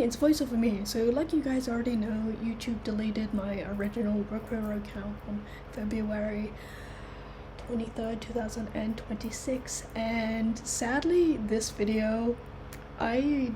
It's voiceover me. So like you guys already know, YouTube deleted my original Requiro account on February 23rd, 2026, and sadly this video, I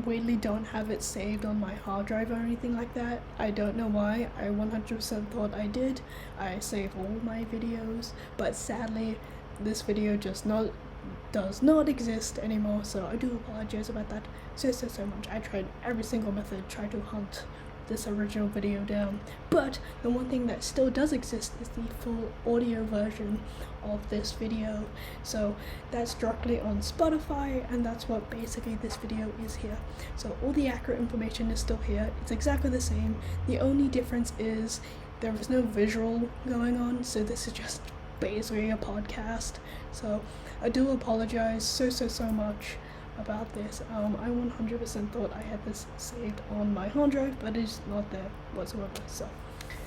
weirdly don't have it saved on my hard drive or anything like that. I don't know why. I 100% thought I did. I save all my videos, but sadly this video does not exist anymore, so I do apologize about that so much. I tried every single method, tried to hunt this original video down, but the one thing that still does exist is the full audio version of this video, so that's directly on Spotify, and that's what basically this video is here. So all the accurate information is still here. It's exactly the same. The only difference is there is no visual going on, so this is just basically a podcast. So I do apologize so much about this. I 100% thought I had this saved on my hard drive, but it's not there whatsoever, so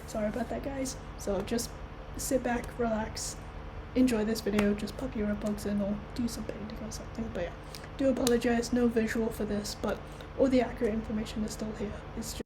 sorry about that, guys. So just sit back, relax, enjoy this video, just pop your earplugs in or do some painting or something. But yeah, do apologize, no visual for this, but all the accurate information is still here. It's just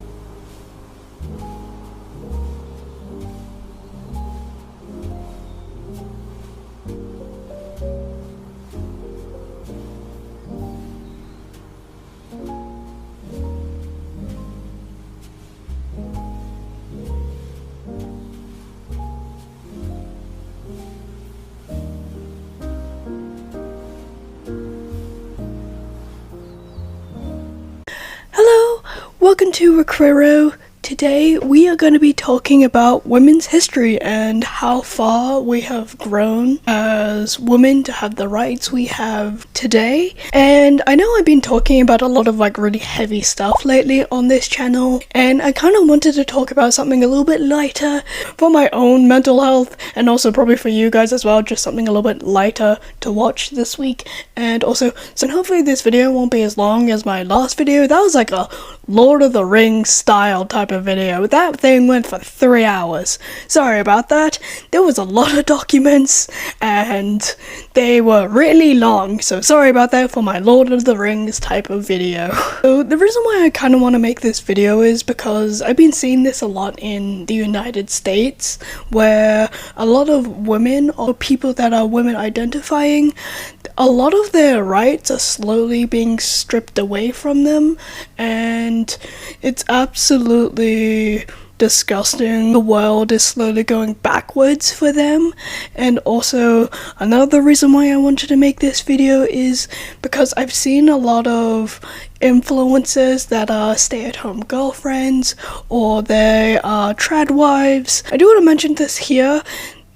Hello, welcome to Requiro. Today we are going to be talking about women's history and how far we have grown as women to have the rights we have today. And I know I've been talking about a lot of really heavy stuff lately on this channel, and I kind of wanted to talk about something a little bit lighter for my own mental health, and also probably for you guys as well, just something a little bit lighter to watch this week. And also, so hopefully this video won't be as long as my last video. That was like a Lord of the Rings style type of video. That thing went for 3 hours. Sorry about that. There was a lot of documents and they were really long, so sorry about that for my Lord of the Rings type of video. So the reason why I kind of want to make this video is because I've been seeing this a lot in the United States, where a lot of women or people that are women identifying, a lot of their rights are slowly being stripped away from them, and it's absolutely disgusting. The world is slowly going backwards for them. And also another reason why I wanted to make this video is because I've seen a lot of influencers that are stay-at-home girlfriends, or they are tradwives. I do want to mention this here.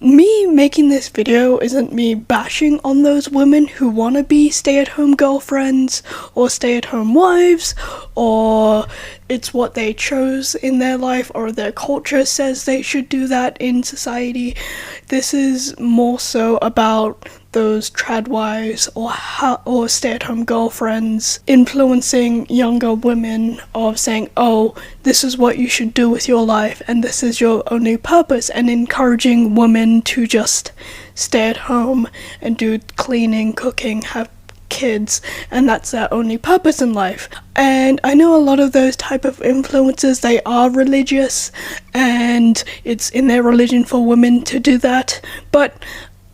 Me making this video isn't me bashing on those women who want to be stay-at-home girlfriends or stay-at-home wives, or it's what they chose in their life, or their culture says they should do that in society. This is more so about those tradwives or stay-at-home girlfriends influencing younger women of saying, oh, this is what you should do with your life and this is your only purpose, and encouraging women to just stay at home and do cleaning, cooking, have kids, and that's their only purpose in life. And I know a lot of those type of influencers, they are religious and it's in their religion for women to do that, but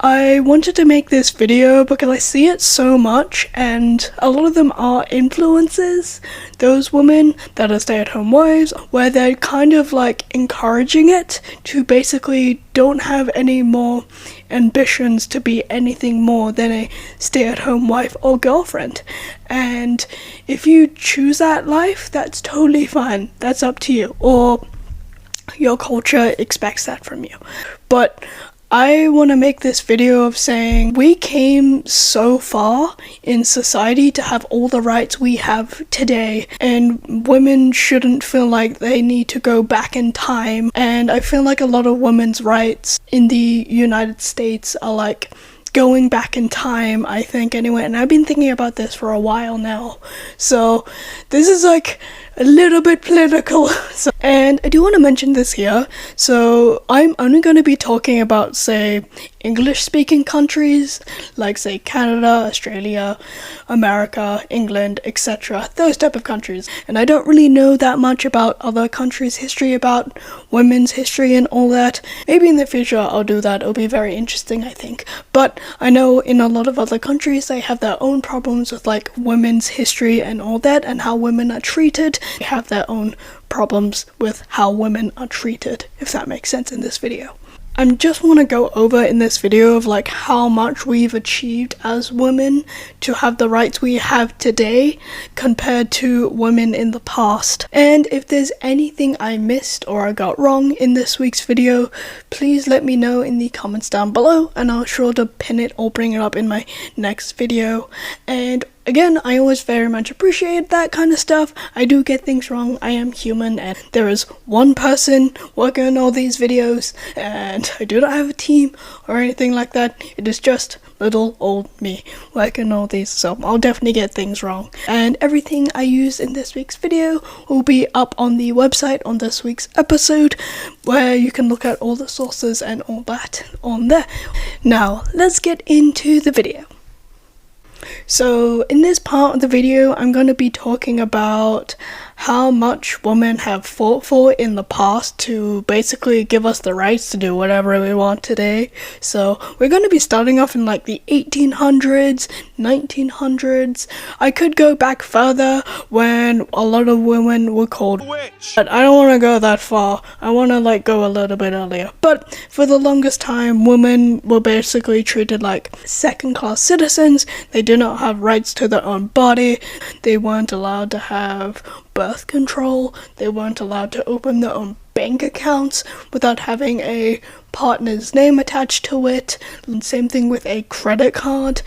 I wanted to make this video because I see it so much, and a lot of them are influencers, those women that are stay-at-home wives, where they're kind of encouraging it to basically don't have any more ambitions to be anything more than a stay-at-home wife or girlfriend. And if you choose that life, that's totally fine, that's up to you, or your culture expects that from you. But I want to make this video of saying we came so far in society to have all the rights we have today, and women shouldn't feel like they need to go back in time. And I feel like a lot of women's rights in the United States are going back in time, I think, anyway, and I've been thinking about this for a while now. So this is a little bit political. And I do want to mention this here. So I'm only going to be talking about, say, English-speaking countries, like, say, Canada, Australia, America, England, etc. Those type of countries. And I don't really know that much about other countries' history, about women's history and all that. Maybe in the future I'll do that. It'll be very interesting, I think. But I know in a lot of other countries they have their own problems with, like, women's history and all that, and how women are treated. They have their own problems with how women are treated, if that makes sense in this video. I just want to go over in this video of, like, how much we've achieved as women to have the rights we have today compared to women in the past. And if there's anything I missed or I got wrong in this week's video, please let me know in the comments down below, and I'll sure to pin it or bring it up in my next video. And again, I always very much appreciate that kind of stuff. I do get things wrong. I am human, and there is one person working on all these videos, and I do not have a team or anything like that. It is just little old me working on all these, so I'll definitely get things wrong. And everything I use in this week's video will be up on the website on this week's episode, where you can look at all the sources and all that on there. Now, let's get into the video. So in this part of the video, I'm going to be talking about how much women have fought for in the past to basically give us the rights to do whatever we want today. So we're going to be starting off in, like, the 1800s, 1900s. I could go back further when a lot of women were called witch, but I don't want to go that far. I want to, like, go a little bit earlier. But for the longest time, women were basically treated like second-class citizens. They did not have rights to their own body. They weren't allowed to have birth control. They weren't allowed to open their own bank accounts without having a partner's name attached to it. And same thing with a credit card.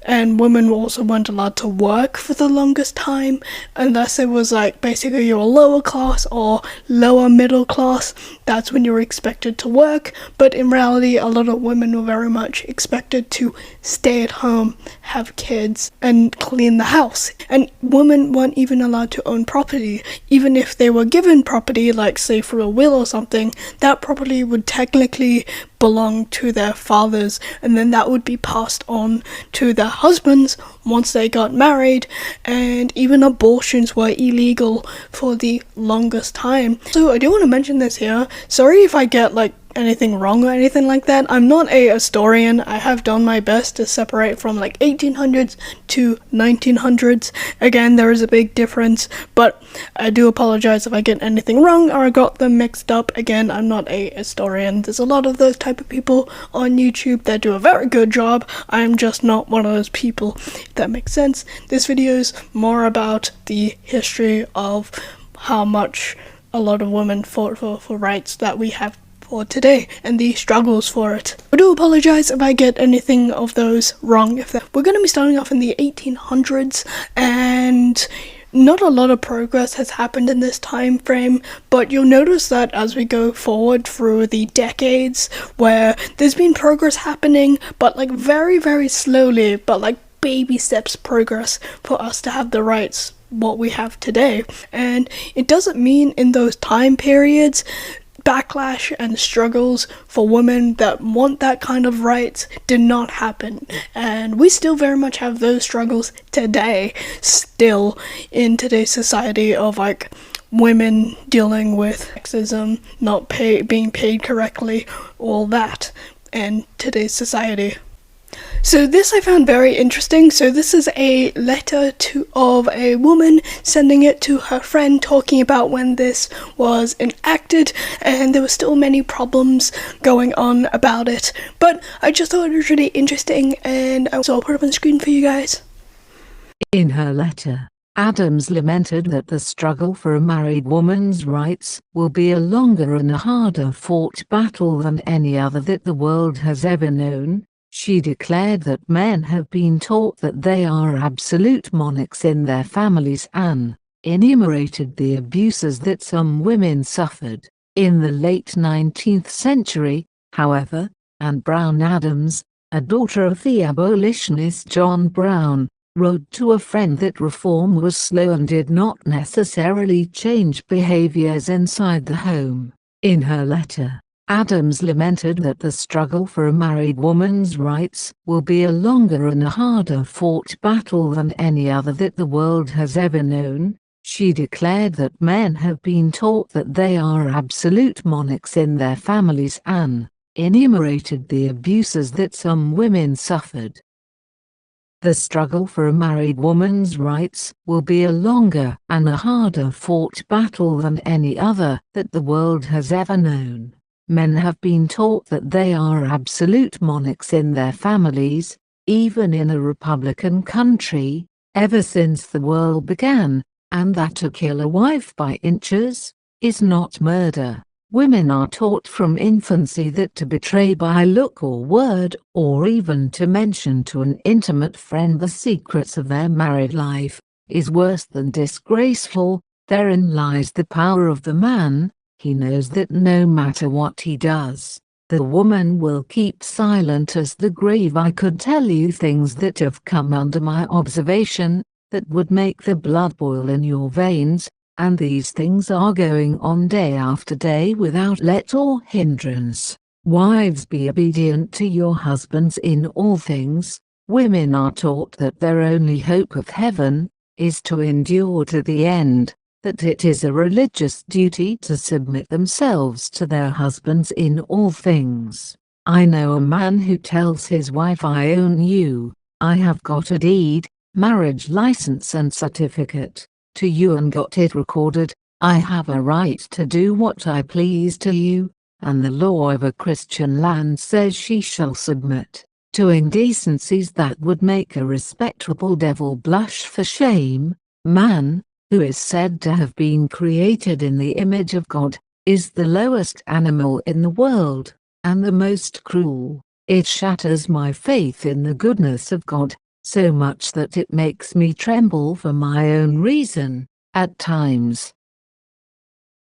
And women also weren't allowed to work for the longest time unless it was, like, basically you're lower class or lower middle class. That's when you were expected to work. But in reality, a lot of women were very much expected to stay at home, have kids, and clean the house. And women weren't even allowed to own property. Even if they were given property, like, say, for a will or something, that property would technically belong to their fathers, and then that would be passed on to their husbands once they got married. And even abortions were illegal for the longest time. So I do want to mention this here. Sorry if I get, like, anything wrong or anything like that. I'm not a historian. I have done my best to separate from, like, 1800s to 1900s. Again, there is a big difference, but I do apologize if I get anything wrong or I got them mixed up. Again, I'm not a historian. There's a lot of those type of people on YouTube that do a very good job. I'm just not one of those people, if that makes sense. This video is more about the history of how much a lot of women fought for rights that we have for today and the struggles for it. I do apologize if I get anything of those wrong. We're going to be starting off in the 1800s, and not a lot of progress has happened in this time frame, but you'll notice that as we go forward through the decades, where there's been progress happening, but, like, very, very slowly, but, like, baby steps progress for us to have the rights what we have today. And it doesn't mean in those time periods backlash and struggles for women that want that kind of rights did not happen, and we still very much have those struggles today, still in today's society of, like, women dealing with sexism, not being paid correctly, all that in today's society. So this I found very interesting. So this is a letter of a woman sending it to her friend, talking about when this was enacted, and there were still many problems going on about it. But I just thought it was really interesting, and so I'll put it up on the screen for you guys. In her letter, Adams lamented that the struggle for a married woman's rights will be a longer and a harder fought battle than any other that the world has ever known. She declared that men have been taught that they are absolute monarchs in their families and enumerated the abuses that some women suffered. In the late 19th century, however, Anne Brown Adams, a daughter of the abolitionist John Brown, wrote to a friend that reform was slow and did not necessarily change behaviors inside the home. In her letter, Adams lamented that the struggle for a married woman's rights will be a longer and a harder fought battle than any other that the world has ever known. She declared that men have been taught that they are absolute monarchs in their families and enumerated the abuses that some women suffered. The struggle for a married woman's rights will be a longer and a harder fought battle than any other that the world has ever known. Men have been taught that they are absolute monarchs in their families, even in a Republican country, ever since the world began, and that to kill a wife by inches is not murder. Women are taught from infancy that to betray by look or word, or even to mention to an intimate friend the secrets of their married life, is worse than disgraceful. Therein lies the power of the man. He knows that no matter what he does, the woman will keep silent as the grave. I could tell you things that have come under my observation, that would make the blood boil in your veins. And these things are going on day after day without let or hindrance. Wives, be obedient to your husbands in all things. Women are taught that their only hope of heaven is to endure to the end, that it is a religious duty to submit themselves to their husbands in all things. I know a man who tells his wife, I own you, I have got a deed, marriage license and certificate to you and got it recorded. I have a right to do what I please to you, and the law of a Christian land says she shall submit to indecencies that would make a respectable devil blush for shame. Man, who is said to have been created in the image of God, is the lowest animal in the world, and the most cruel. It shatters my faith in the goodness of God, so much that it makes me tremble for my own reason, at times.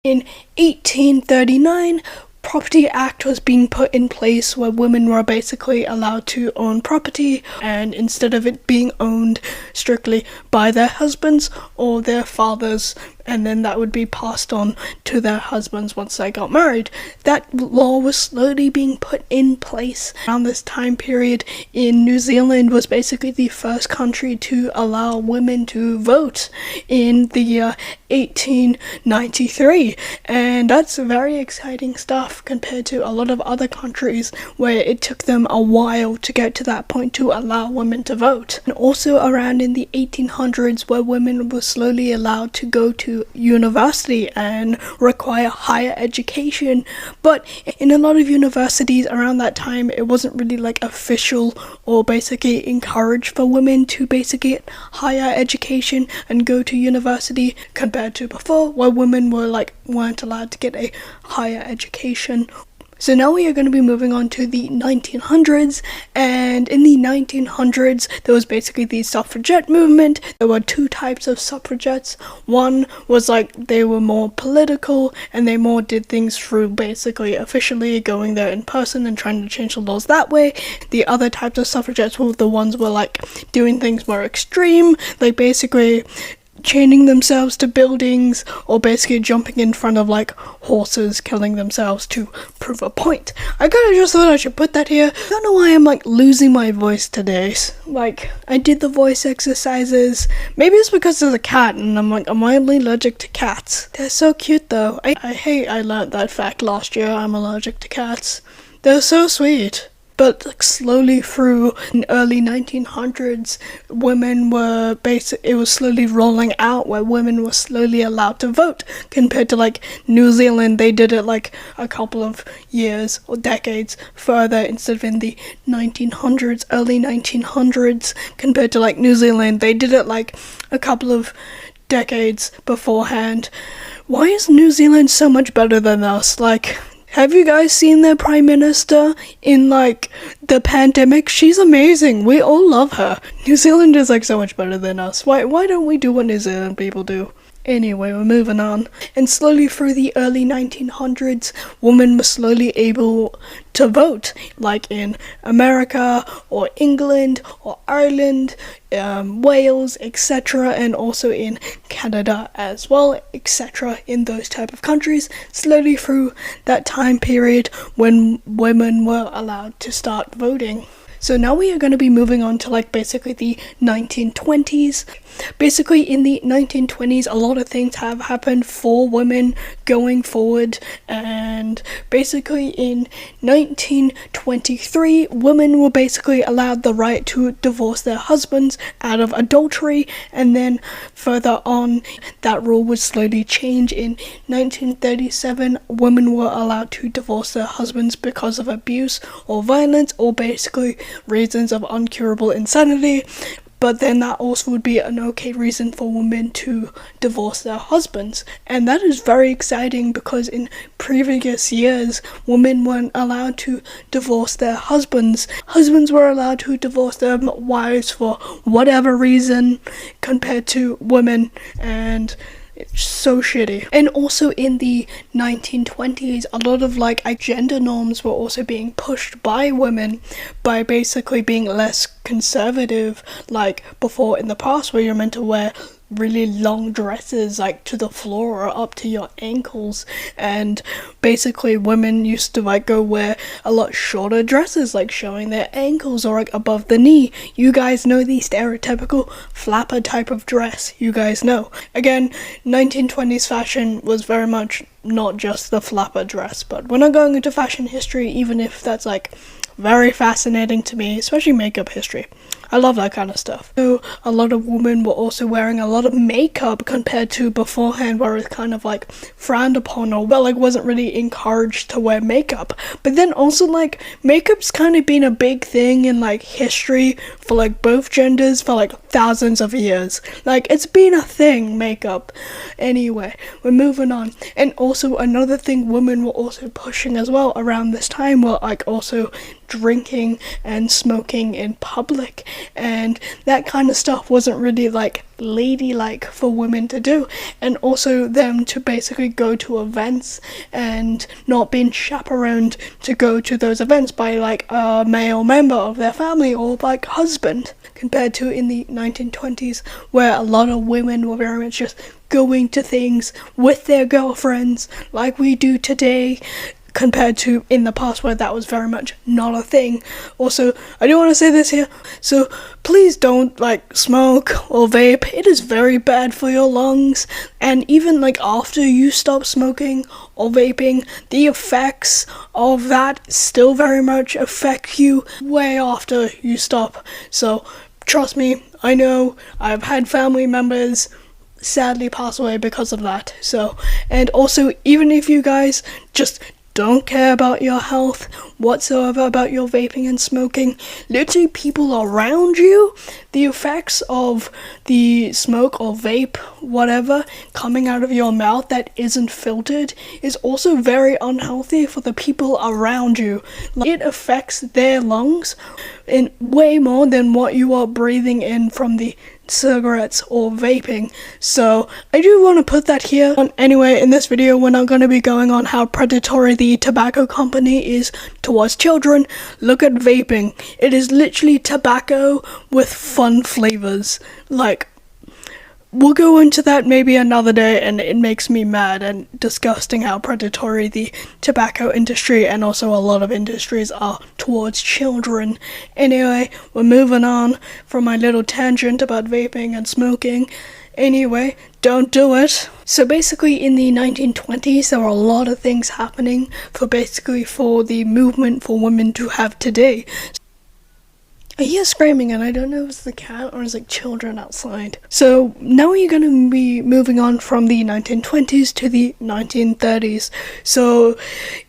In 1839, Property Act was being put in place where women were basically allowed to own property, and instead of it being owned strictly by their husbands or their fathers, and then that would be passed on to their husbands once they got married. That law was slowly being put in place. Around this time period in New Zealand was basically the first country to allow women to vote in the year 1893, and that's very exciting stuff compared to a lot of other countries where it took them a while to get to that point to allow women to vote. And also around in the 1800s where women were slowly allowed to go to university and require higher education, but in a lot of universities around that time it wasn't really like official or basically encouraged for women to basically get higher education and go to university compared to before where women weren't allowed to get a higher education. So now we are going to be moving on to the 1900s, and in the 1900s there was basically the suffragette movement. There were two types of suffragettes. One was they were more political and they more did things through basically officially going there in person and trying to change the laws that way. The other types of suffragettes were the ones were doing things more extreme, basically chaining themselves to buildings or basically jumping in front of horses, killing themselves to prove a point. I kinda just thought I should put that here. I don't know why I'm losing my voice today. I did the voice exercises. Maybe it's because there's a cat and I'm mildly allergic to cats. They're so cute though. I learned that fact last year. I'm allergic to cats. They're so sweet. But slowly through the early 1900s, women were it was slowly rolling out where women were slowly allowed to vote. Compared to New Zealand, they did it a couple of years or decades further instead of in the 1900s, early 1900s. Compared to New Zealand, they did it a couple of decades beforehand. Why is New Zealand so much better than us? Have you guys seen their prime minister in the pandemic? She's amazing. We all love her. New Zealand is so much better than us. Why don't we do what New Zealand people do? Anyway, we're moving on. And slowly through the early 1900s, women were slowly able to vote, like in America or England or Ireland, Wales, etc., and also in Canada as well, etc., in those type of countries, slowly through that time period when women were allowed to start voting. So now we are going to be moving on to like basically the 1920s. Basically in the 1920s, a lot of things have happened for women going forward, and basically in 1923, women were basically allowed the right to divorce their husbands out of adultery, and then further on, that rule would slowly change. In 1937, women were allowed to divorce their husbands because of abuse or violence, or basically reasons of incurable insanity. But then that also would be an okay reason for women to divorce their husbands. And that is very exciting, because in previous years, women weren't allowed to divorce their husbands. Husbands were allowed to divorce their wives for whatever reason, compared to women, and it's so shitty. And also in the 1920s, a lot of like gender norms were also being pushed by women by basically being less conservative, like before in the past where you're meant to wear really long dresses like to the floor or up to your ankles, and basically women used to like go wear a lot shorter dresses, like showing their ankles or like above the knee. You guys know the stereotypical flapper type of dress, you guys know. Again, 1920s fashion was very much not just the flapper dress, but we're not going into fashion history, even if that's like very fascinating to me, especially makeup history. I love that kind of stuff. So a lot of women were also wearing a lot of makeup compared to beforehand, where it's kind of like frowned upon, or well, like wasn't really encouraged to wear makeup. But then also like makeup's kind of been a big thing in like history for like both genders for like thousands of years. Like it's been a thing, makeup. Anyway, we're moving on. And also another thing women were also pushing as well around this time were like also drinking and smoking in public, and that kind of stuff wasn't really like ladylike for women to do. And also them to basically go to events and not being chaperoned to go to those events by like a male member of their family or like husband, compared to in the 1920s where a lot of women were very much just going to things with their girlfriends like we do today, compared to in the past where that was very much not a thing. Also, I do want to say this here, so please don't like smoke or vape. It is very bad for your lungs, and even like after you stop smoking or vaping, the effects of that still very much affect you way after you stop. So trust me, I know I've had family members sadly pass away because of that. So, and also even if you guys just don't care about your health whatsoever, about your vaping and smoking, literally people around you, the effects of the smoke or vape, whatever, coming out of your mouth that isn't filtered is also very unhealthy for the people around you. Like, it affects their lungs in way more than what you are breathing in from the cigarettes or vaping. So I do want to put that here. Anyway, in this video we're not going to be going on how predatory the tobacco company is towards children. Look at vaping. It is literally tobacco with fun flavors. Like, we'll go into that maybe another day, and it makes me mad and disgusting how predatory the tobacco industry and also a lot of industries are towards children. Anyway, we're moving on from my little tangent about vaping and smoking. Anyway, don't do it. So basically in the 1920s there were a lot of things happening for the movement for women to have today. I hear screaming, and I don't know if it's the cat or it's like children outside. So now we're going to be moving on from the 1920s to the 1930s. So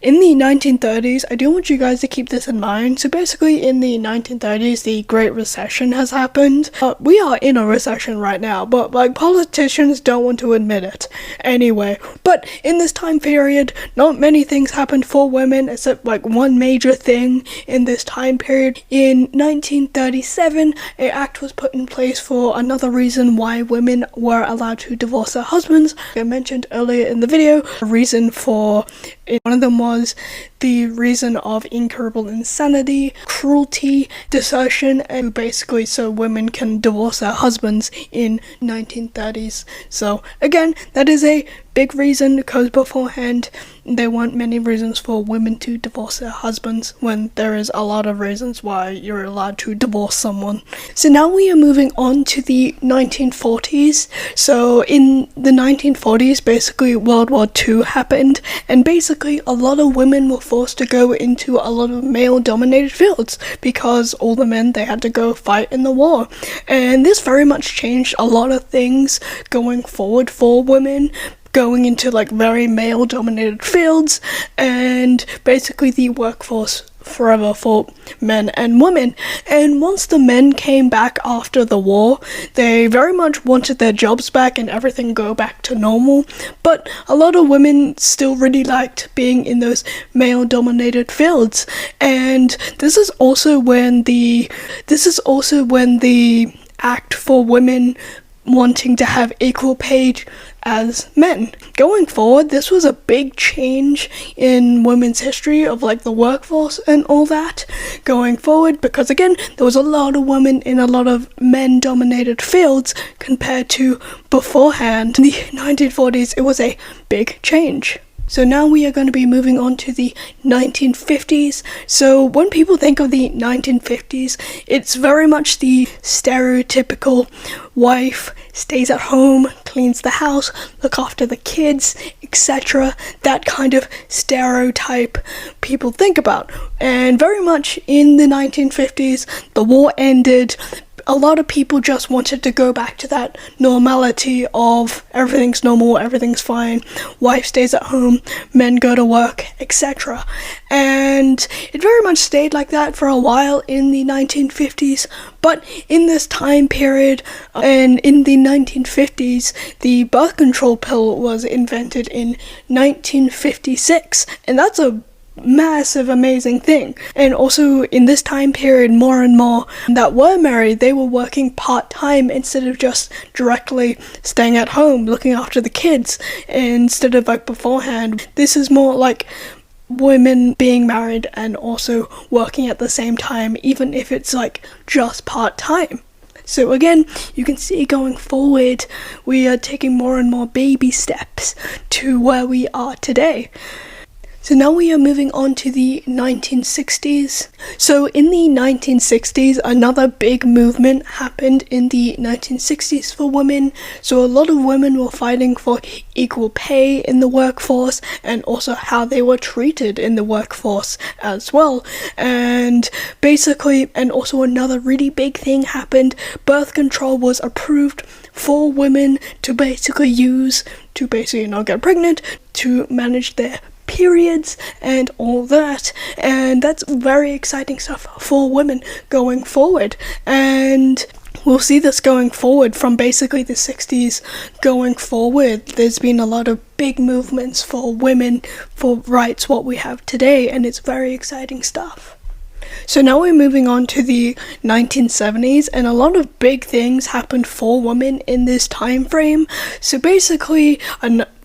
in the 1930s, I do want you guys to keep this in mind. So basically in the 1930s, the Great Recession has happened. We are in a recession right now, but like politicians don't want to admit it. Anyway, but in this time period, not many things happened for women except like one major thing in this time period. In 1930s, 1937, an act was put in place for another reason why women were allowed to divorce their husbands. I mentioned earlier in the video, a reason for it. One of them was the reason of incurable insanity, cruelty, desertion, and basically so women can divorce their husbands in 1930s. So again, that is a big reason, because beforehand there weren't many reasons for women to divorce their husbands, when there is a lot of reasons why you're allowed to divorce someone. So now we are moving on to the 1940s. So in the 1940s, basically World War II happened, and basically a lot of women were forced to go into a lot of male-dominated fields because all the men, they had to go fight in the war. And this very much changed a lot of things going forward for women, going into like very male-dominated fields, and basically the workforce forever for men and women. And once the men came back after the war, they very much wanted their jobs back and everything go back to normal, but a lot of women still really liked being in those male-dominated fields. And this is also when the act for women wanting to have equal pay as men. Going forward, this was a big change in women's history of like the workforce and all that going forward, because again, there was a lot of women in a lot of men-dominated fields compared to beforehand. In the 1940s, it was a big change. So now we are going to be moving on to the 1950s. So when people think of the 1950s, it's very much the stereotypical wife, stays at home, cleans the house, look after the kids, etc. That kind of stereotype people think about. And very much in the 1950s, the war ended. A lot of people just wanted to go back to that normality of everything's normal, everything's fine, wife stays at home, men go to work, etc. And it very much stayed like that for a while in the 1950s, but in this time period, and in the 1950s, the birth control pill was invented in 1956, and that's a massive amazing thing. And also in this time period, more and more that were married, they were working part-time instead of just directly staying at home looking after the kids, instead of like beforehand. This is more like women being married and also working at the same time, even if it's like just part-time. So again, you can see going forward, we are taking more and more baby steps to where we are today. So now we are moving on to the 1960s. So in the 1960s, another big movement happened in the 1960s for women. So a lot of women were fighting for equal pay in the workforce, and also how they were treated in the workforce as well. And basically, and also another really big thing happened, birth control was approved for women to basically use, to basically not get pregnant, to manage their periods and all that. And that's very exciting stuff for women going forward, and we'll see this going forward from basically the 60s going forward. There's been a lot of big movements for women, for rights, what we have today, and it's very exciting stuff. So now we're moving on to the 1970s, and a lot of big things happened for women in this time frame. So basically,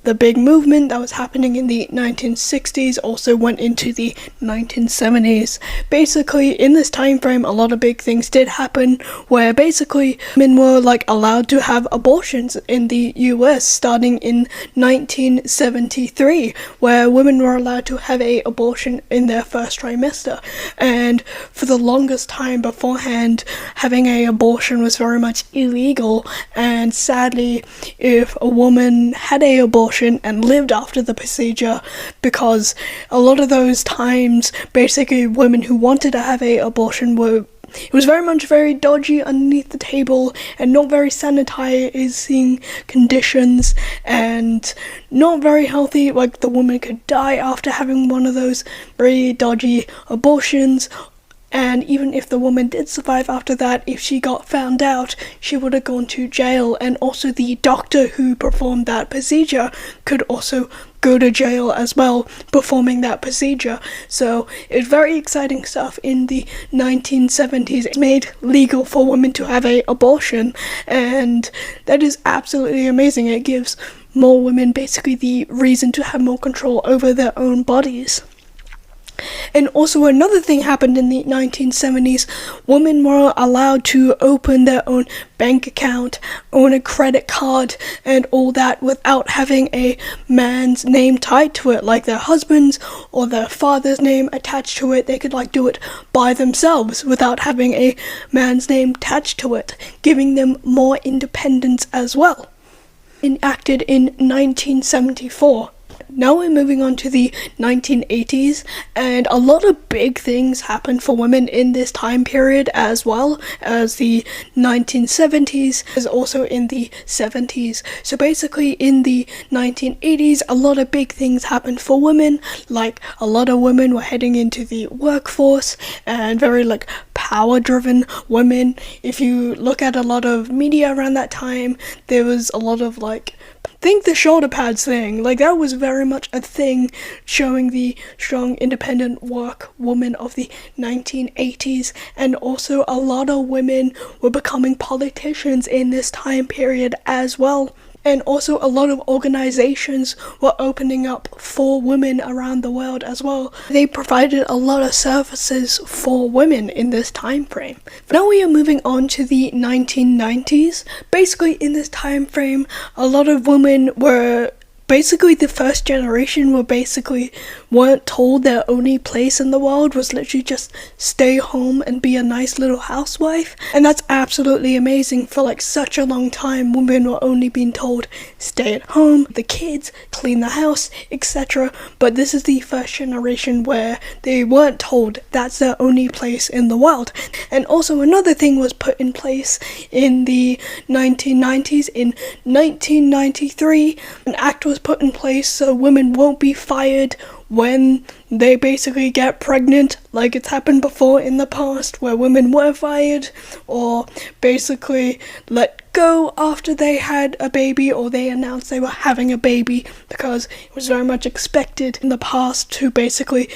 the big movement that was happening in the 1960s also went into the 1970s. Basically, in this time frame, a lot of big things did happen, where basically women were like allowed to have abortions in the US starting in 1973, where women were allowed to have an abortion in their first trimester. And for the longest time beforehand, having an abortion was very much illegal, and sadly, if a woman had an abortion and lived after the procedure, because a lot of those times, basically women who wanted to have an abortion it was very much very dodgy underneath the table, and not very sanitizing conditions, and not very healthy. Like, the woman could die after having one of those very dodgy abortions. And even if the woman did survive after that, if she got found out, she would have gone to jail. And also the doctor who performed that procedure could also go to jail as well performing that procedure. So it's very exciting stuff. In the 1970s, it made legal for women to have an abortion, and that is absolutely amazing. It gives more women basically the reason to have more control over their own bodies. And also another thing happened in the 1970s. Women were allowed to open their own bank account, own a credit card, and all that without having a man's name tied to it, like their husband's or their father's name attached to it. They could do it by themselves without having a man's name attached to it, giving them more independence as well. Enacted in 1974. Now we're moving on to the 1980s, and a lot of big things happened for women in this time period, as well as the 1970s, as also in the 70s. So basically in the 1980s, a lot of big things happened for women, like a lot of women were heading into the workforce, and very power-driven women. If you look at a lot of media around that time, there was a lot of think the shoulder pads thing, that was very much a thing, showing the strong independent work woman of the 1980s. And also a lot of women were becoming politicians in this time period as well. And also a lot of organizations were opening up for women around the world as well. They provided a lot of services for women in this time frame. Now we are moving on to the 1990s. Basically in this time frame, a lot of women were basically the first generation weren't told their only place in the world was literally just stay home and be a nice little housewife. And that's absolutely amazing. For such a long time, women were only being told stay at home, the kids, clean the house, etc. But this is the first generation where they weren't told that's their only place in the world. And also another thing was put in place in the 1990s. In 1993, an act was put in place so women won't be fired when they basically get pregnant, like it's happened before in the past, where women were fired or basically let go after they had a baby or they announced they were having a baby, because it was very much expected in the past to basically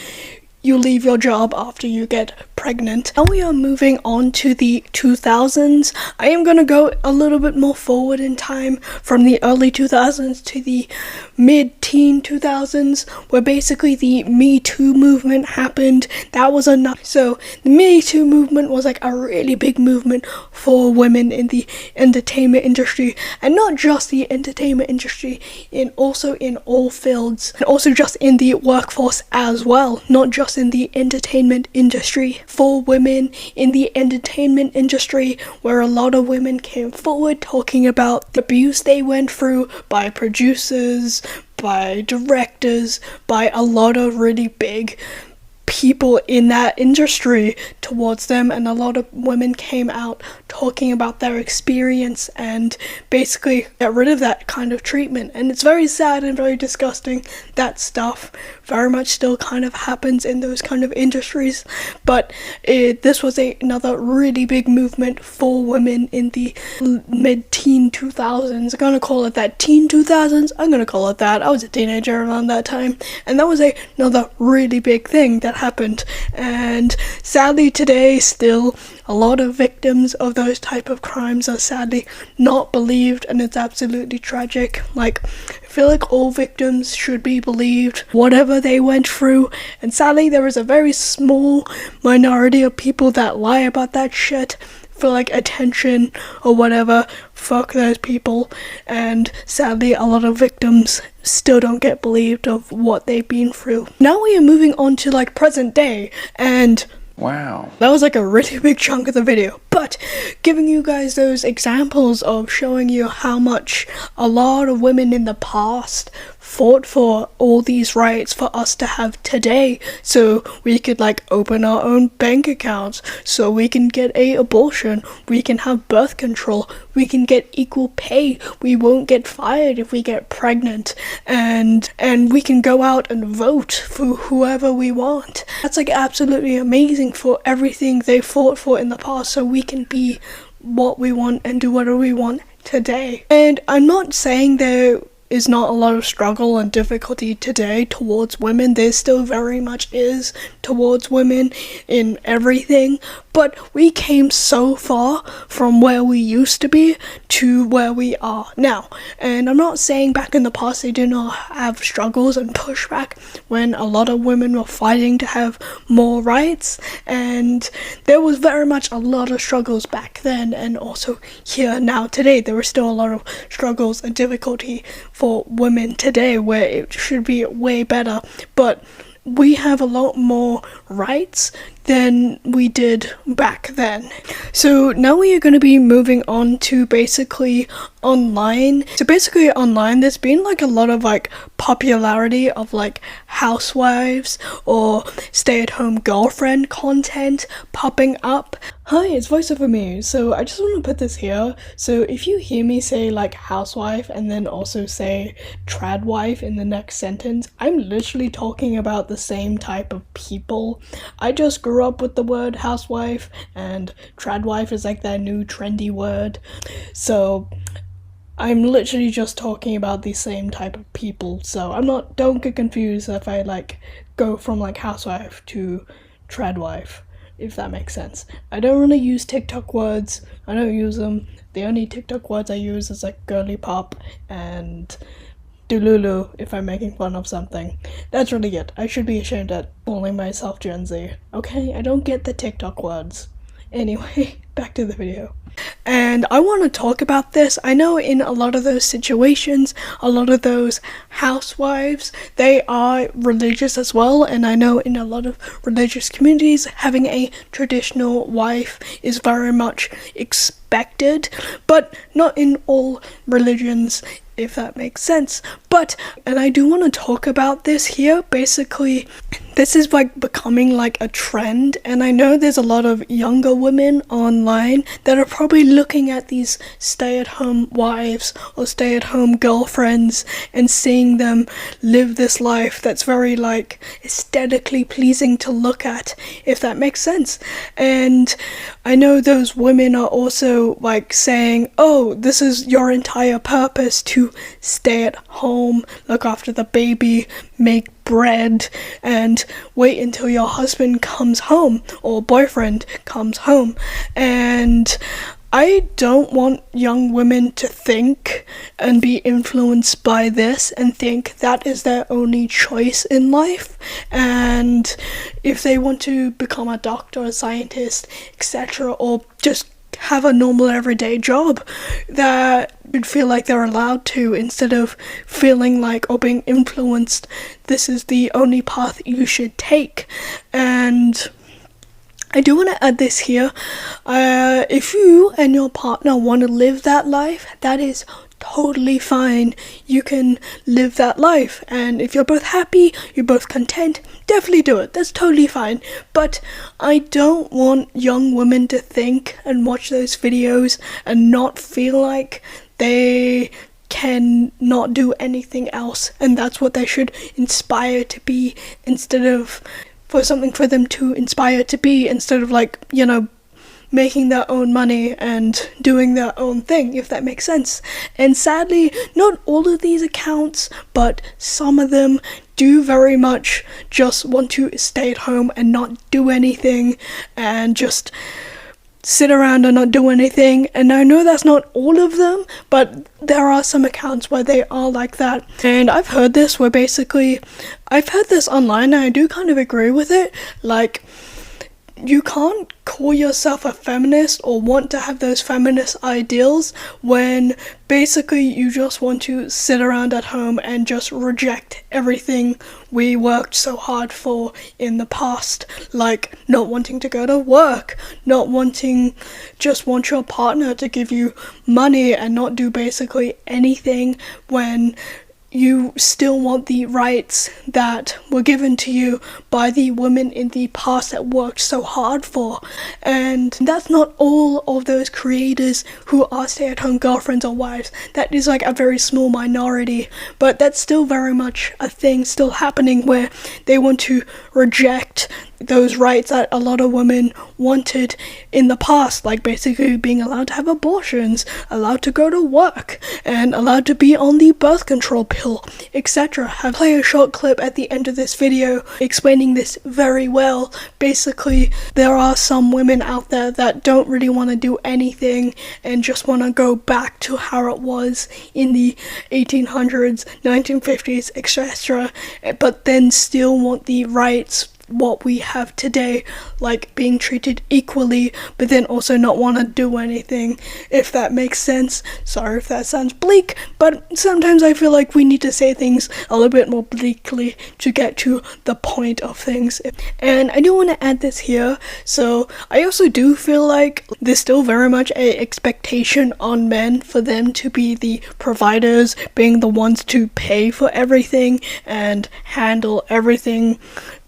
you leave your job after you get pregnant. Now we are moving on to the 2000s. I am going to go a little bit more forward in time, from the early 2000s to the mid-teen 2000s, where basically the Me Too movement happened. That was enough. So the Me Too movement was a really big movement for women in the entertainment industry, and not just the entertainment industry, also in all fields, and also just in the workforce as well, not just in the entertainment industry. For women in the entertainment industry, where a lot of women came forward talking about the abuse they went through by producers, by directors, by a lot of really big people in that industry towards them, and a lot of women came out talking about their experience and basically get rid of that kind of treatment. And it's very sad and very disgusting. That stuff very much still kind of happens in those kind of industries, but this was another really big movement for women in the mid-teen 2000s. I'm gonna call it that, teen 2000s. I'm gonna call it that. I was a teenager around that time, and that was another really big thing that happened. And sadly today, still a lot of victims of those type of crimes are sadly not believed, and it's absolutely tragic. I feel like all victims should be believed, whatever they went through, and sadly there is a very small minority of people that lie about that shit for attention or whatever. Fuck those people. And sadly a lot of victims still don't get believed of what they've been through. Now we are moving on to present day, and wow, that was a really big chunk of the video, but giving you guys those examples of showing you how much a lot of women in the past fought for all these rights for us to have today, so we could open our own bank accounts, so we can get a abortion, we can have birth control, we can get equal pay, we won't get fired if we get pregnant, and we can go out and vote for whoever we want. That's absolutely amazing for everything they fought for in the past, so we can be what we want and do whatever we want today. And I'm not saying is not a lot of struggle and difficulty today towards women. There still very much is towards women in everything, but we came so far from where we used to be to where we are now. And I'm not saying back in the past they did not have struggles and pushback when a lot of women were fighting to have more rights, and there was very much a lot of struggles back then, and also here now today there were still a lot of struggles and difficulty for women today where it should be way better, but we have a lot more rights than we did back then. So now we are going to be moving on to basically online. So basically online, there's been like a lot of like popularity of like housewives or stay-at-home girlfriend content popping up. Hi, it's voiceover me. So I just want to put this here. So if you hear me say like housewife and then also say tradwife in the next sentence, I'm literally talking about the same type of people. I just grew up with the word housewife, and tradwife is like that new trendy word. So I'm literally just talking about the same type of people. So don't get confused if I like go from like housewife to tradwife, if that makes sense. I don't really use TikTok words. I don't use them. The only TikTok words I use is like girly pop and Dululu if I'm making fun of something. That's really it. I should be ashamed at calling myself Gen Z. Okay, I don't get the TikTok words. Anyway, back to the video. And I want to talk about this. I know in a lot of those situations, a lot of those housewives, they are religious as well, and I know in a lot of religious communities, having a traditional wife is very much expected, but not in all religions, if that makes sense. And I do want to talk about this here. Basically, this is like becoming like a trend, and I know there's a lot of younger women online that are probably looking at these stay-at-home wives or stay-at-home girlfriends and seeing them live this life that's very like aesthetically pleasing to look at, if that makes sense. And I know those women are also like saying, oh, this is your entire purpose, to stay at home, look after the baby, make bread, and wait until your husband comes home or boyfriend comes home. And I don't want young women to think and be influenced by this and think that is their only choice in life. And if they want to become a doctor, a scientist, etc., or just have a normal everyday job, that would feel like they're allowed to, instead of feeling like or being influenced, this is the only path you should take. And I do want to add this here. If you and your partner want to live that life, that is totally fine. You can live that life, and if you're both happy, you're both content, definitely do it. That's totally fine. But I don't want young women to think and watch those videos and not feel like they can not do anything else, and that's what they should inspire to be, instead of for something for them to inspire to be, instead of like, you know, making their own money and doing their own thing, if that makes sense. And sadly, not all of these accounts, but some of them do very much just want to stay at home and not do anything and just sit around and not do anything. And I know that's not all of them, but there are some accounts where they are like that. And I've heard this online, and I do kind of agree with it. Like, you can't call yourself a feminist or want to have those feminist ideals when basically you just want to sit around at home and just reject everything we worked so hard for in the past, like not wanting to go to work, just want your partner to give you money and not do basically anything, when you still want the rights that were given to you by the women in the past that worked so hard for. And that's not all of those creators who are stay-at-home girlfriends or wives. That is like a very small minority, but that's still very much a thing still happening, where they want to reject those rights that a lot of women wanted in the past, like basically being allowed to have abortions, allowed to go to work, and allowed to be on the birth control pill, etc. I'll play a short clip at the end of this video explaining this very well. Basically, there are some women out there that don't really want to do anything and just want to go back to how it was in the 1800s, 1950s, etc., but then still want the rights what we have today, like being treated equally, but then also not want to do anything, if that makes sense. Sorry if that sounds bleak, but sometimes I feel like we need to say things a little bit more bleakly to get to the point of things. And I do want to add this here, so I also do feel like there's still very much a expectation on men for them to be the providers, being the ones to pay for everything and handle everything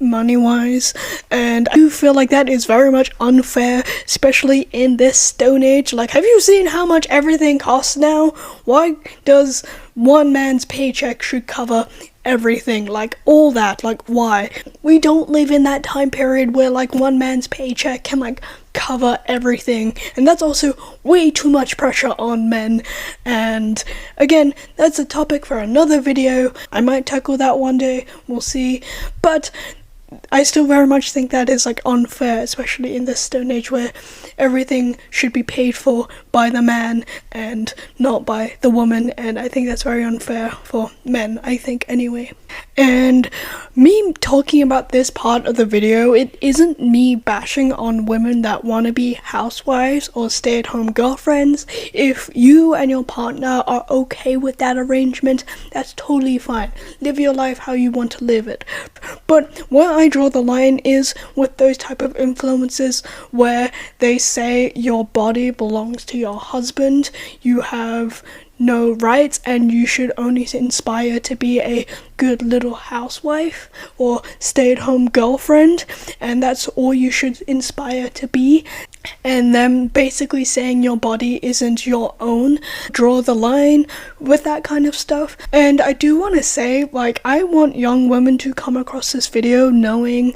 money-wise, and I do feel like that is very much unfair, especially in this stone age. Like, have you seen how much everything costs now? Why does one man's paycheck should cover everything, like all that? Like, why? We don't live in that time period where like one man's paycheck can like cover everything, and that's also way too much pressure on men. And again, that's a topic for another video. I might tackle that one day, we'll see, but I still very much think that is like unfair, especially in this stone age where everything should be paid for by the man and not by the woman, and I think that's very unfair for men, I think, anyway. And me talking about this part of the video, it isn't me bashing on women that want to be housewives or stay-at-home girlfriends. If you and your partner are okay with that arrangement, that's totally fine. Live your life how you want to live it. But where I draw the line is with those type of influences where they say your body belongs to your husband, you have no rights, and you should only inspire to be a good little housewife or stay-at-home girlfriend, and that's all you should inspire to be, and them basically saying your body isn't your own. Draw the line with that kind of stuff. And I do want to say, like, I want young women to come across this video knowing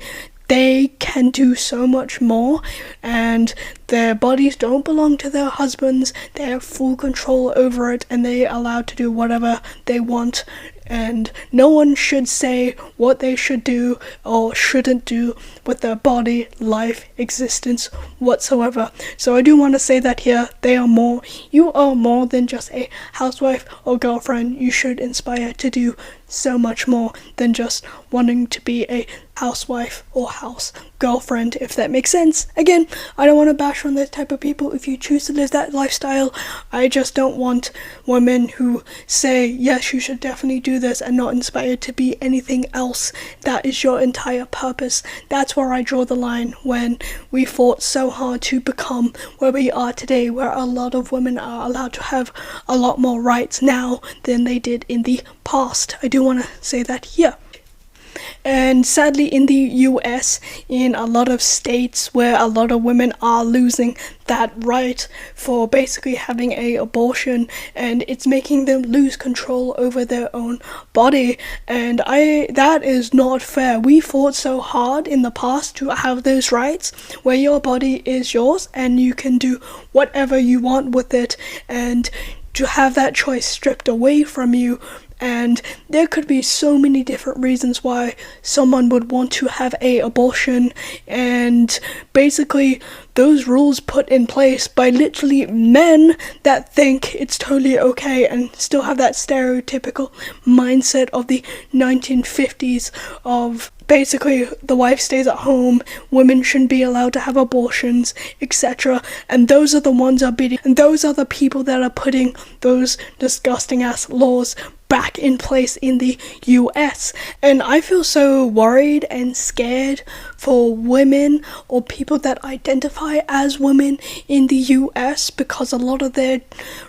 they can do so much more, and their bodies don't belong to their husbands. They have full control over it, and they are allowed to do whatever they want, and no one should say what they should do or shouldn't do with their body, life, existence whatsoever. So I do want to say that here, you are more than just a housewife or girlfriend. You should inspire to do so much more than just wanting to be a housewife or house girlfriend, if that makes sense. Again, I don't want to bash on those type of people if you choose to live that lifestyle. I just don't want women who say, yes, you should definitely do this, and not inspired to be anything else. That is your entire purpose. That's where I draw the line when we fought so hard to become where we are today, where a lot of women are allowed to have a lot more rights now than they did in the past. I do want to say that here. And sadly, in the US, in a lot of states where a lot of women are losing that right for basically having an abortion, and it's making them lose control over their own body, and that is not fair. We fought so hard in the past to have those rights where your body is yours and you can do whatever you want with it, and to have that choice stripped away from you. And there could be so many different reasons why someone would want to have an abortion, and basically those rules put in place by literally men that think it's totally okay and still have that stereotypical mindset of the 1950s of basically the wife stays at home, women shouldn't be allowed to have abortions, etc. And those are the ones and those are the people that are putting those disgusting ass laws back in place in the US. And I feel so worried and scared for women or people that identify as women in the US, because a lot of their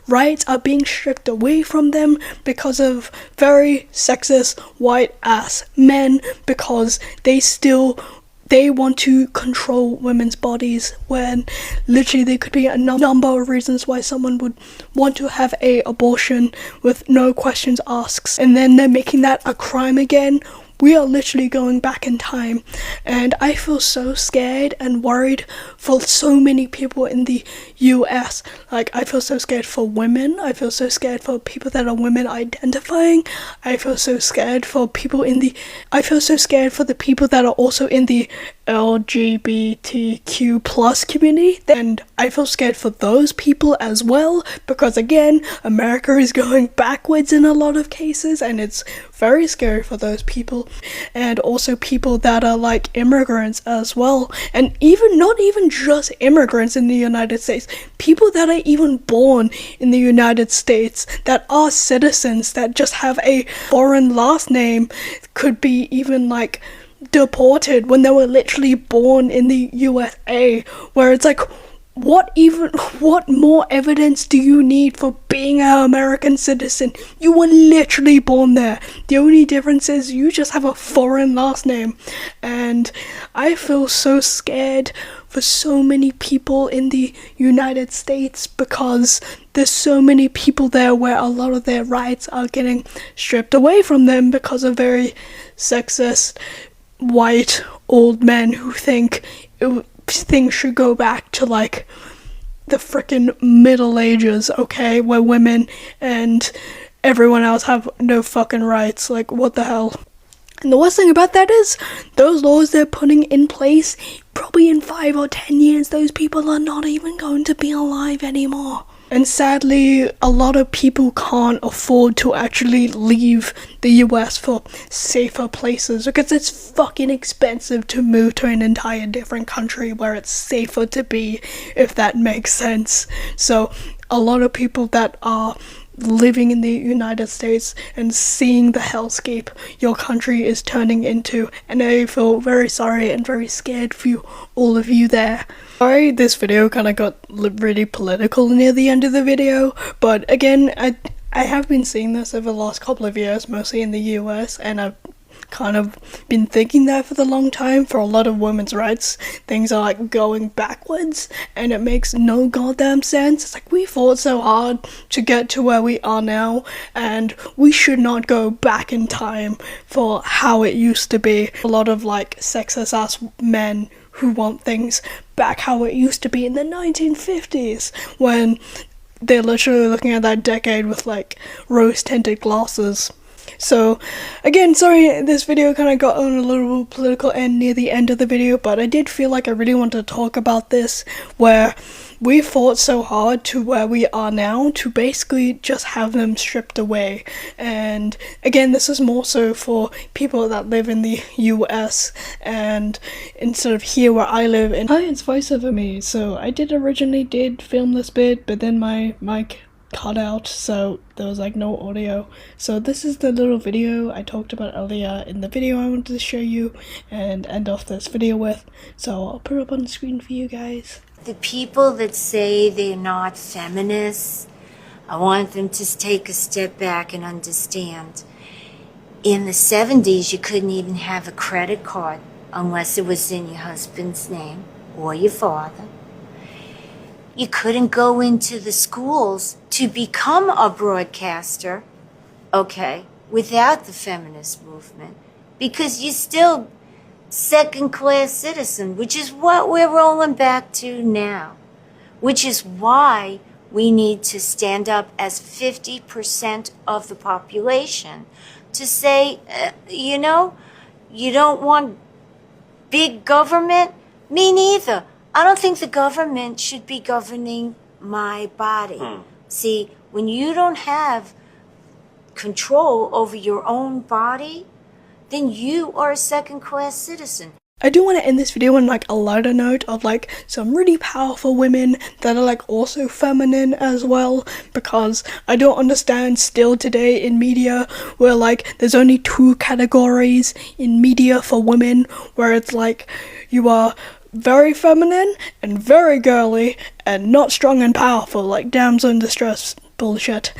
rights are being stripped away from them because of very sexist white ass men, because they want to control women's bodies, when literally there could be a number of reasons why someone would want to have an abortion with no questions asked, and then they're making that a crime again. we are literally going back in time, and I feel so scared and worried for so many people in the US. Like, I feel so scared for women, I feel so scared for people that are women identifying, I feel so scared for people in the, I feel so scared for the people that are also in the LGBTQ plus community, and I feel scared for those people as well, because again, America is going backwards in a lot of cases, and it's very scary for those people, and also people that are like immigrants as well, and even not even just immigrants in the United States, people that are even born in the United States that are citizens that just have a foreign last name could be even like deported when they were literally born in the USA, where it's like, what more evidence do you need for being an American citizen? You were literally born there. The only difference is you just have a foreign last name. And I feel so scared for so many people in the United States, because there's so many people there where a lot of their rights are getting stripped away from them because of very sexist white old men who think things should go back to like the frickin' Middle Ages, okay, where women and everyone else have no fucking rights. Like, what the hell? And the worst thing about that is, those laws they're putting in place, probably in 5 or 10 years, those people are not even going to be alive anymore. And sadly, a lot of people can't afford to actually leave the US for safer places, because it's fucking expensive to move to an entire different country where it's safer to be, if that makes sense. So a lot of people that are living in the United States and seeing the hellscape your country is turning into, and I feel very sorry and very scared for you, all of you there. Sorry, this video kind of got really political near the end of the video, but again, I have been seeing this over the last couple of years, mostly in the US, and I've kind of been thinking that for the long time. For a lot of women's rights, things are like going backwards, and it makes no goddamn sense. It's like, we fought so hard to get to where we are now, and we should not go back in time for how it used to be. A lot of like sexist ass men who want things back how it used to be in the 1950s, when they're literally looking at that decade with like rose-tinted glasses. So again, sorry this video kind of got on a little political end near the end of the video, but I did feel like I really wanted to talk about this, where we fought so hard to where we are now to basically just have them stripped away. And again, this is more so for people that live in the US, and instead of here where I live. And hi, it's voiceover me. So I originally did film this bit, but then my mic cut out, so there was like no audio. So this is the little video I talked about earlier in the video I wanted to show you and end off this video with. So I'll put it up on the screen for you guys. The people that say they're not feminists, I want them to take a step back and understand. In the 70s, you couldn't even have a credit card unless it was in your husband's name or your father. You couldn't go into the schools to become a broadcaster, okay, without the feminist movement, because you're still second-class citizen, which is what we're rolling back to now, which is why we need to stand up as 50% of the population to say, you don't want big government? Me neither. I don't think the government should be governing my body. See, when you don't have control over your own body, then you are a second-class citizen. I do want to end this video on like a lighter note of like some really powerful women that are like also feminine as well, because I don't understand still today in media where like there's only 2 categories in media for women, where it's like you are very feminine and very girly and not strong and powerful, like damsel in distress bullshit.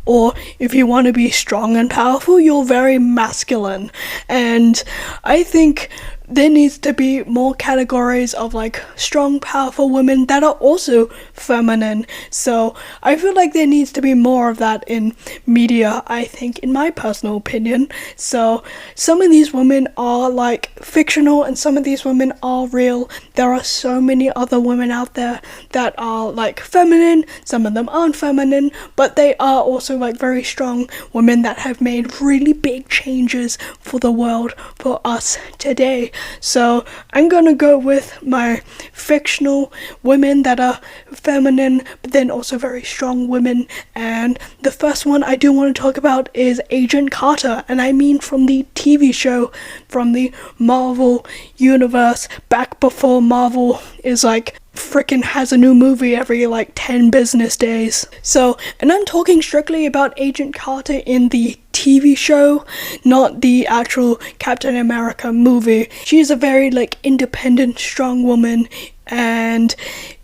Or if you want to be strong and powerful, you're very masculine. And I think there needs to be more categories of like strong, powerful women that are also feminine. So I feel like there needs to be more of that in media, I think, in my personal opinion. So some of these women are like fictional and some of these women are real. There are so many other women out there that are like feminine, some of them aren't feminine, but they are also like very strong women that have made really big changes for the world, for us today. So I'm gonna go with my fictional women that are feminine but then also very strong women, and the first one I do want to talk about is Agent Carter, and I mean from the TV show, from the Marvel universe, back before Marvel is like frickin' has a new movie every like 10 business days. So, and I'm talking strictly about Agent Carter in the TV show, not the actual Captain America movie. She's a very like independent, strong woman and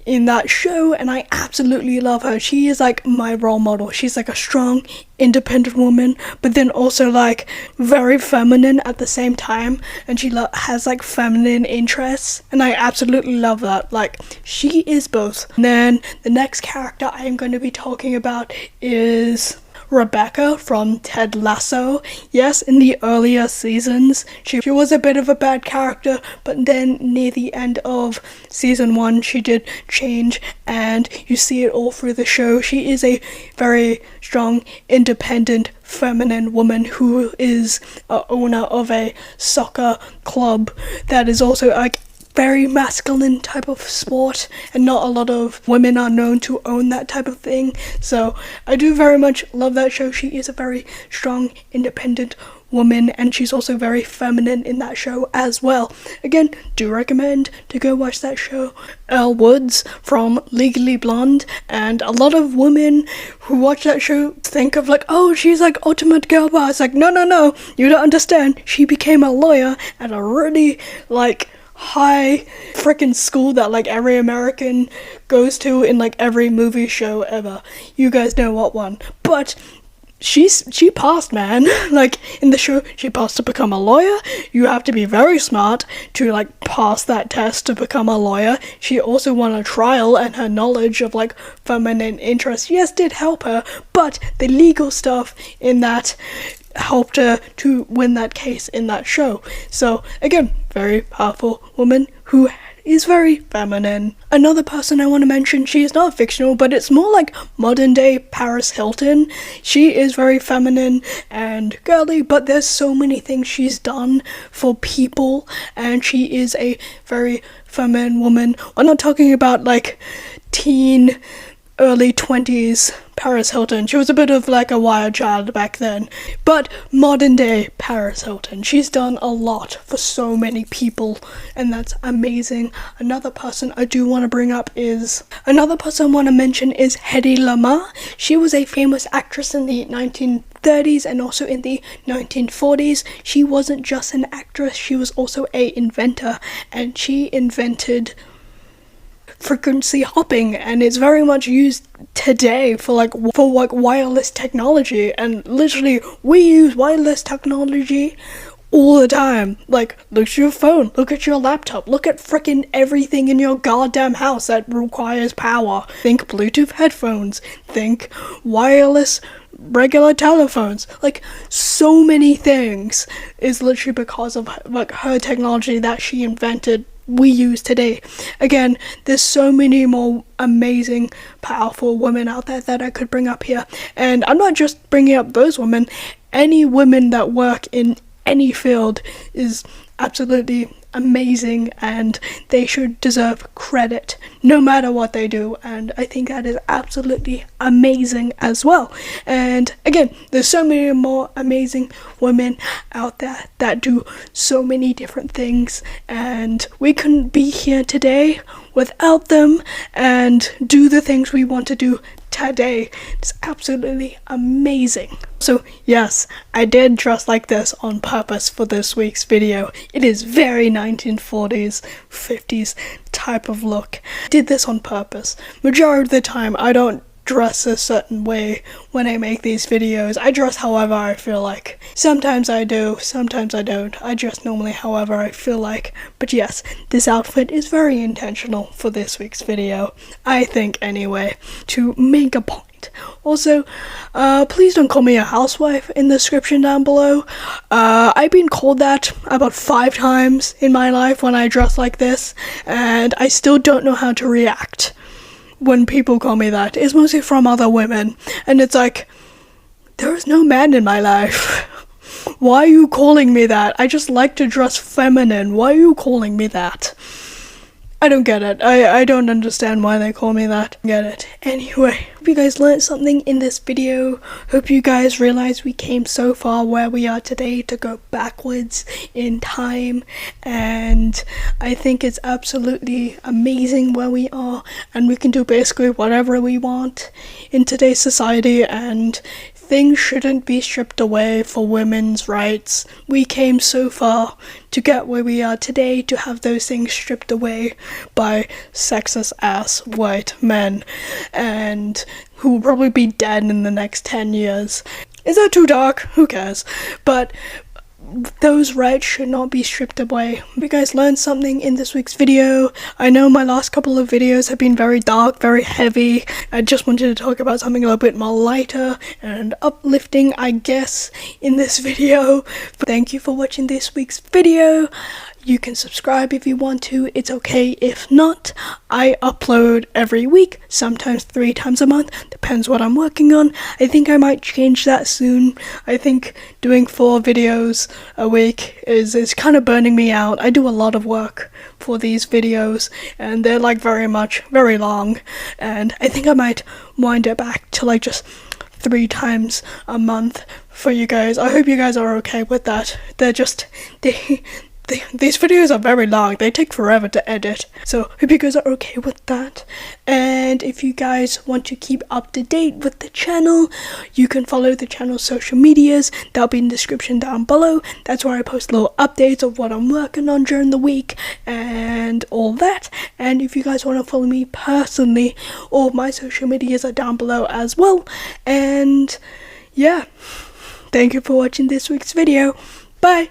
in that show, and I absolutely love her. She is like my role model. She's like a strong, independent woman, but then also like very feminine at the same time, and she has like feminine interests, and I absolutely love that. Like, she is both. And then the next character I am going to be talking about is Rebecca from Ted Lasso. Yes, in the earlier seasons, she was a bit of a bad character, but then near the end of season 1, she did change, and you see it all through the show. She is a very strong, independent, feminine woman who is a owner of a soccer club that is also like very masculine type of sport, and not a lot of women are known to own that type of thing. So I do very much love that show. She is a very strong, independent woman, and she's also very feminine in that show as well. Again, do recommend to go watch that show. Elle Woods from Legally Blonde, and a lot of women who watch that show think of like, oh, she's like ultimate girl boss. Like, no, you don't understand. She became a lawyer at a really like high freaking school that like every American goes to in like every movie show ever. You guys know what one. But she passed, man. Like in the show, she passed to become a lawyer. You have to be very smart to like pass that test to become a lawyer. She also won a trial, and her knowledge of like feminine interest, yes, did help her, but the legal stuff in that helped her to win that case in that show. So again, very powerful woman who is very feminine. Another person I want to mention, she is not fictional, but it's more like modern day Paris Hilton. She is very feminine and girly, but there's so many things she's done for people, and she is a very feminine woman. I'm not talking about like teen, early 20s Paris Hilton. She was a bit of like a wild child back then. But modern day Paris Hilton, she's done a lot for so many people, and that's amazing. Another person I want to mention is Hedy Lamarr. She was a famous actress in the 1930s and also in the 1940s. She wasn't just an actress, she was also an inventor, and she invented frequency hopping, and it's very much used today for wireless technology. And literally we use wireless technology all the time. Like, look at your phone, look at your laptop, look at freaking everything in your goddamn house that requires power. Think Bluetooth headphones, think wireless regular telephones. Like, so many things is literally because of like her technology that she invented we use today. Again, there's so many more amazing, powerful women out there that I could bring up here, and I'm not just bringing up those women. Any women that work in any field is absolutely amazing, and they should deserve credit no matter what they do, and I think that is absolutely amazing as well. And again, there's so many more amazing women out there that do so many different things, and we couldn't be here today without them and do the things we want to do today. It's absolutely amazing. So yes, I did dress like this on purpose for this week's video. It is very 1940s, 50s type of look. I did this on purpose. Majority of the time I don't dress a certain way when I make these videos. I dress however I feel like. Sometimes I do, sometimes I don't. I dress normally however I feel like. But yes, this outfit is very intentional for this week's video. I think anyway, to make a point. Also, please don't call me a housewife in the description down below. I've been called that about 5 times in my life when I dress like this, and I still don't know how to react when people call me that. It's mostly from other women, and it's like, there is no man in my life. Why are you calling me that? I just like to dress feminine. Why are you calling me that? I don't get it. I don't understand why they call me that. Get it. Anyway, hope you guys learned something in this video. Hope you guys realize we came so far where we are today to go backwards in time. And I think it's absolutely amazing where we are. And we can do basically whatever we want in today's society. And things shouldn't be stripped away for women's rights. We came so far to get where we are today to have those things stripped away by sexist ass white men, and who will probably be dead in the next 10 years. Is that too dark? Who cares? But those rights should not be stripped away. Hope you guys learned something in this week's video. I know my last couple of videos have been very dark, very heavy. I just wanted to talk about something a little bit more lighter and uplifting, I guess, in this video. But thank you for watching this week's video. You can subscribe if you want to. It's okay if not. I upload every week, sometimes 3 times a month. Depends what I'm working on. I think I might change that soon. I think doing 4 videos a week is kind of burning me out. I do a lot of work for these videos, and they're like very long. And I think I might wind it back to like just 3 times a month for you guys. I hope you guys are okay with that. These videos are very long. They take forever to edit. So hope you guys are okay with that. And if you guys want to keep up to date with the channel, you can follow the channel's social medias. That'll be in the description down below. That's where I post little updates of what I'm working on during the week and all that. And if you guys want to follow me personally, all of my social medias are down below as well. And yeah, thank you for watching this week's video. Bye!